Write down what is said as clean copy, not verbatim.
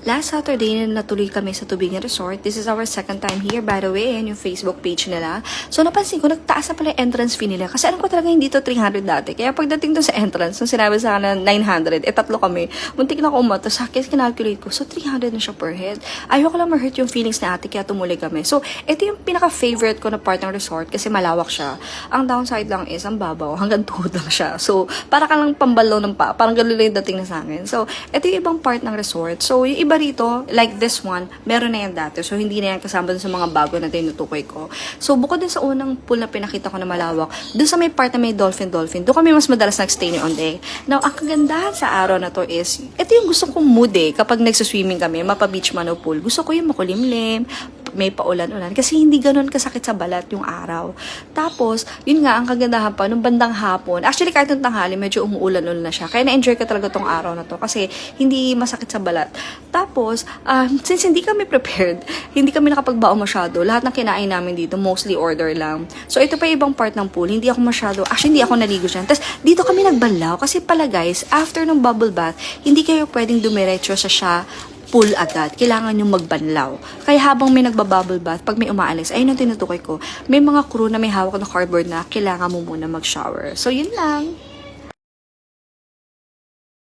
Last Saturday na natuloy kami sa Tubingan Resort. This is our second time here, by the way, and yung Facebook page nila. So napansin ko, nagtaas na pala yung entrance fee nila. Kasi alam ko talaga hindi to 300 dati. Kaya pagdating to sa entrance, nung sinabi sa akin na 900, tatlo kami. Muntik na ako umato. Sa akin, kinalculate ko. So 300 na siya per head. Ayoko lang ma-hurt yung feelings na ate, kaya tumuloy kami. So ito yung pinaka-favorite ko na part ng resort kasi malawak siya. Ang downside lang is, ang babaw. Hanggang tuhod lang siya. So para ka lang pambalaw ng pa. Parang gano'n lang yung dating na sa akin. So ito yung ibang part ng resort. So yung iba rito, like this one, meron na yan dati. So, hindi na yan kasama dun sa mga bago na tinutukoy ko. So, bukod din sa unang pool na pinakita ko na malawak, dun sa may part na may dolphin, doon kami mas madalas nag-stay ni Onde. Now, ang kagandahan sa araw na to is, ito yung gusto kong mood kapag nagsaswimming kami, mapa-beach man o pool. Gusto ko yung makulimlim, may paulan-ulan. Kasi hindi ganun kasakit sa balat yung araw. Tapos, yun nga, ang kagandahan pa, nung bandang hapon, actually kahit nung tanghali, medyo umuulan-ulan na siya. Kaya na-enjoy ko talaga tong araw na to kasi hindi masakit sa balat. Tapos, since hindi kami prepared, hindi kami nakapagbaon masyado. Lahat ng kinain namin dito, mostly order lang. So, ito pa yung ibang part ng pool. Hindi ako masyado, actually, hindi ako naligo dyan. Tapos, dito kami nagbanlaw. Kasi pala guys, after ng bubble bath, hindi kayo pwedeng dumiretso sa pool agad. Kailangan yung magbanlaw. Kaya habang may nagbabubble bath, pag may umaalis, ayun ang tinutukoy ko, may mga crew na may hawak na cardboard na kailangan mo muna mag-shower. So, yun lang.